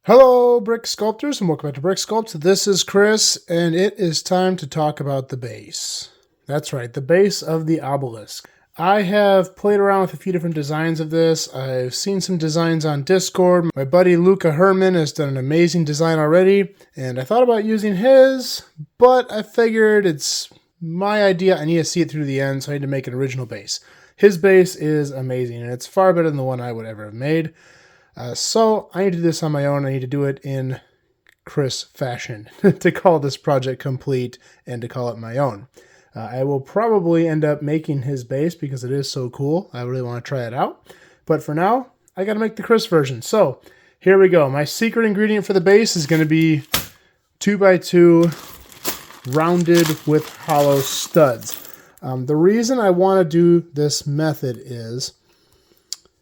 Hello, Brick Sculptors, and welcome back to Brick Sculpt. This is Chris, and it is time to talk about the base. That's right, the base of the Obelisk. I have played around with a few different designs of this. I've seen some designs on Discord. My buddy Luca Herman has done an amazing design already, and I thought about using his, but I figured it's my idea. I need to see it through the end, so I need to make an original base. His base is amazing, and it's far better than the one I would ever have made. So I need to do this on my own. I need to do it in Chris fashion to call this project complete and to call it my own. I will probably end up making his base because it is so cool. I really want to try it out. But for now, I got to make the Chris version. So here we go. My secret ingredient for the base is going to be 2x2 rounded with hollow studs. The reason I want to do this method is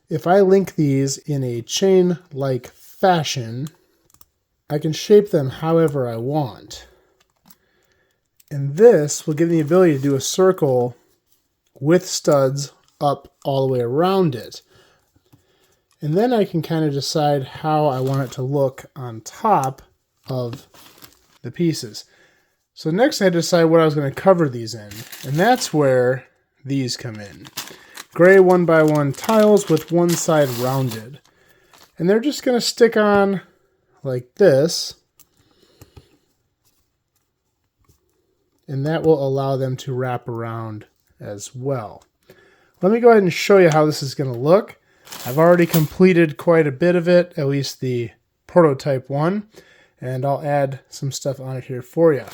if I link these in a chain-like fashion, I can shape them however I want. And this will give me the ability to do a circle with studs up all the way around it. And then I can kind of decide how I want it to look on top of the pieces. So next I had to decide what I was going to cover these in. And that's where these come in. Gray 1x1 tiles with one side rounded. And they're just going to stick on like this. And that will allow them to wrap around as well. Let me go ahead and show you how this is going to look. I've already completed quite a bit of it, at least the prototype one. And I'll add some stuff on it here for you.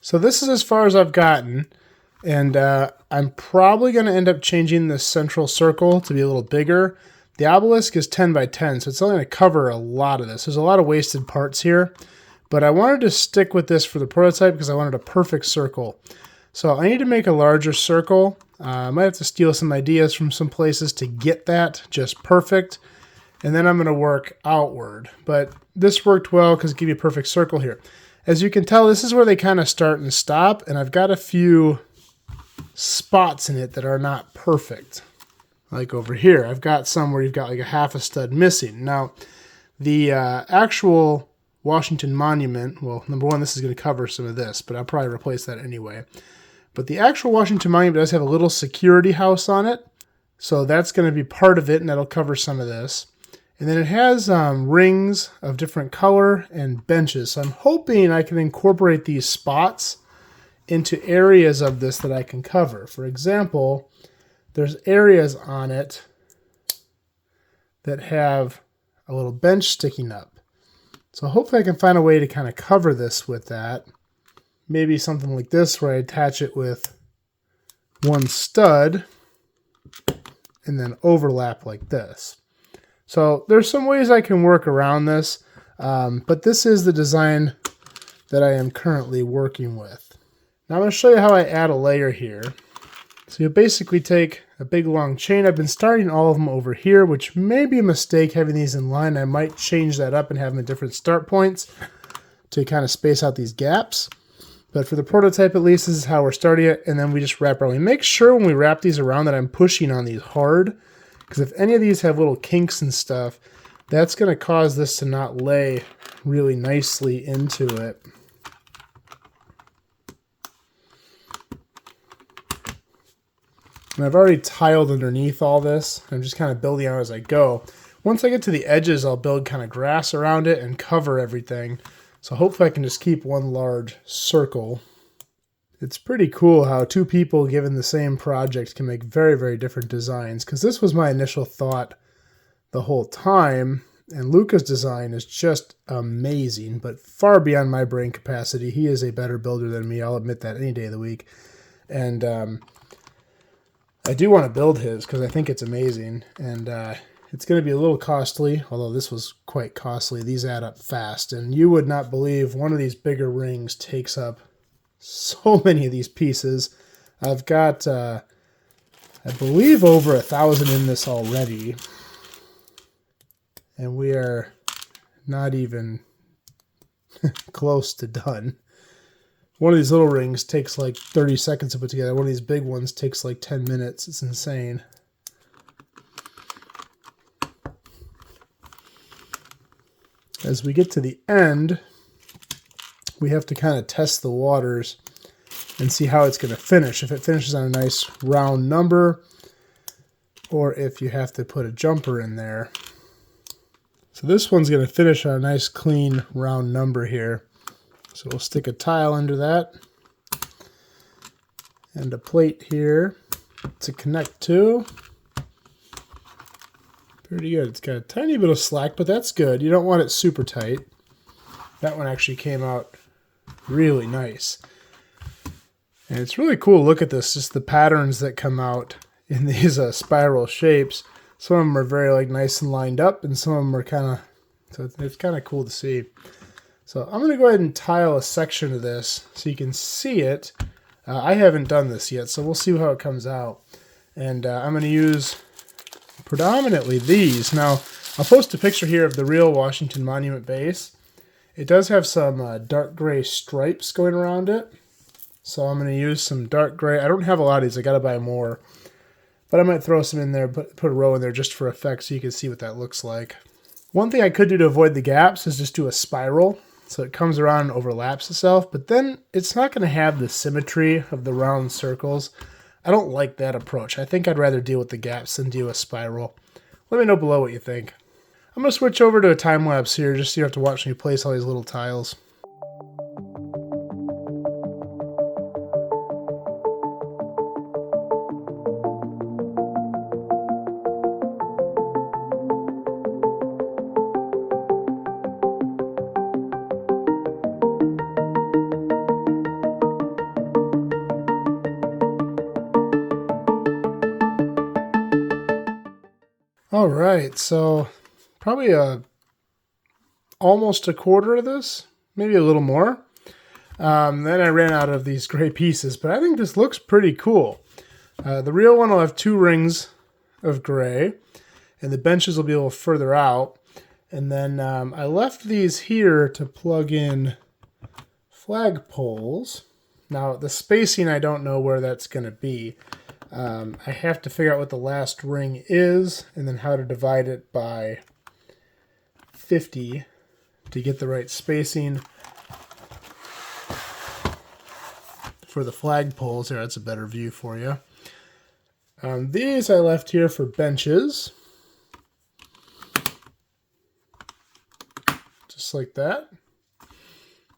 So this is as far as I've gotten. And I'm probably going to end up changing the central circle to be a little bigger. The obelisk is 10x10, so it's only going to cover a lot of this. There's a lot of wasted parts here. But I wanted to stick with this for the prototype because I wanted a perfect circle. So I need to make a larger circle. I might have to steal some ideas from some places to get that just perfect. And then I'm going to work outward. But this worked well because it gave you a perfect circle here. As you can tell, this is where they kind of start and stop. And I've got a few spots in it that are not perfect. Like over here, I've got some where you've got like a half a stud missing. Now, the actual Washington Monument, well, number one, this is going to cover some of this, but I'll probably replace that anyway. But the actual Washington Monument does have a little security house on it, so that's going to be part of it, and that'll cover some of this. And then it has rings of different color and benches, so I'm hoping I can incorporate these spots into areas of this that I can cover. For example, there's areas on it that have a little bench sticking up. So hopefully I can find a way to kind of cover this with that. Maybe something like this where I attach it with one stud and then overlap like this. So there's some ways I can work around this, but this is the design that I am currently working with. Now I'm going to show you how I add a layer here. So you basically take a big long chain. I've been starting all of them over here, which may be a mistake having these in line. I might change that up and have them at different start points to kind of space out these gaps. But for the prototype, at least, this is how we're starting it. And then we just wrap around. We make sure when we wrap these around that I'm pushing on these hard. Because if any of these have little kinks and stuff, that's going to cause this to not lay really nicely into it. And I've already tiled underneath all this. I'm just kind of building out as I go. Once I get to the edges, I'll build kind of grass around it and cover everything. So hopefully I can just keep one large circle. It's pretty cool how two people given the same project can make very, very different designs. Because this was my initial thought the whole time. And Luca's design is just amazing, but far beyond my brain capacity. He is a better builder than me. I'll admit that any day of the week. And I do want to build his because I think it's amazing, and it's going to be a little costly, although this was quite costly. These add up fast, and you would not believe one of these bigger rings takes up so many of these pieces. I've got, I believe, over 1,000 in this already, and we are not even close to done. One of these little rings takes like 30 seconds to put together. One of these big ones takes like 10 minutes. It's insane. as we get to the end, we have to kind of test the waters and see how it's going to finish. If it finishes on a nice round number, or if you have to put a jumper in there. So this one's going to finish on a nice clean round number here. So we'll stick a tile under that and a plate here to connect to. Pretty good. It's got a tiny bit of slack, but that's good. You don't want it super tight. That one actually came out really nice. And it's really cool to look at this, just the patterns that come out in these spiral shapes. Some of them are very like nice and lined up, and some of them are kind of, so it's kind of cool to see. So I'm going to go ahead and tile a section of this so you can see it. I haven't done this yet, so we'll see how it comes out. And I'm going to use predominantly these. Now, I'll post a picture here of the real Washington Monument base. It does have some dark gray stripes going around it. So I'm going to use some dark gray. I don't have a lot of these. I got to buy more. But I might throw some in there, put a row in there just for effect so you can see what that looks like. One thing I could do to avoid the gaps is just do a spiral. So it comes around and overlaps itself. But then it's not going to have the symmetry of the round circles. I don't like that approach. I think I'd rather deal with the gaps than do a spiral. Let me know below what you think. I'm going to switch over to a time lapse here just so you have to watch me place all these little tiles. All right, so probably almost a quarter of this, maybe a little more. Then I ran out of these gray pieces, but I think this looks pretty cool. The real one will have 2 rings of gray, and the benches will be a little further out. And then I left these here to plug in flagpoles. Now, the spacing, I don't know where that's going to be. I have to figure out what the last ring is and then how to divide it by 50 to get the right spacing for the flagpoles. There, that's a better view for you. These I left here for benches. Just like that.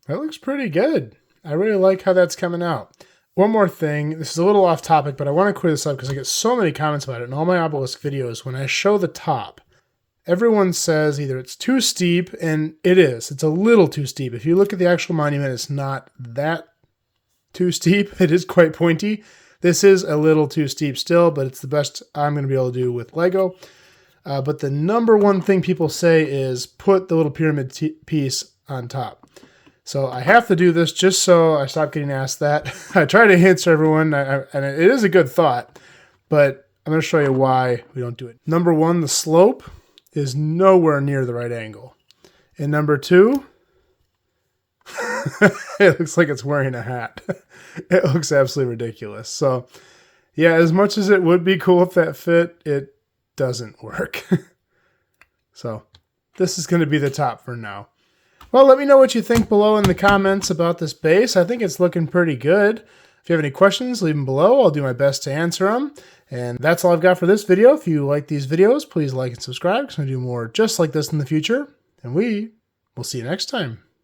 That looks pretty good. I really like how that's coming out. One more thing, this is a little off topic, but I want to clear this up because I get so many comments about it in all my Obelisk videos. When I show the top, everyone says either it's too steep, and it is. It's a little too steep. If you look at the actual monument, it's not that too steep. It is quite pointy. This is a little too steep still, but it's the best I'm going to be able to do with Lego. But the number one thing people say is put the little pyramid piece on top. So I have to do this just so I stop getting asked that. I try to answer everyone, and it is a good thought, but I'm going to show you why we don't do it. Number 1, the slope is nowhere near the right angle. And number 2, it looks like it's wearing a hat. It looks absolutely ridiculous. So yeah, as much as it would be cool if that fit, it doesn't work. So this is going to be the top for now. Well, let me know what you think below in the comments about this base. I think it's looking pretty good. If you have any questions, leave them below. I'll do my best to answer them. And that's all I've got for this video. If you like these videos, please like and subscribe because I'm going to do more just like this in the future. And we will see you next time.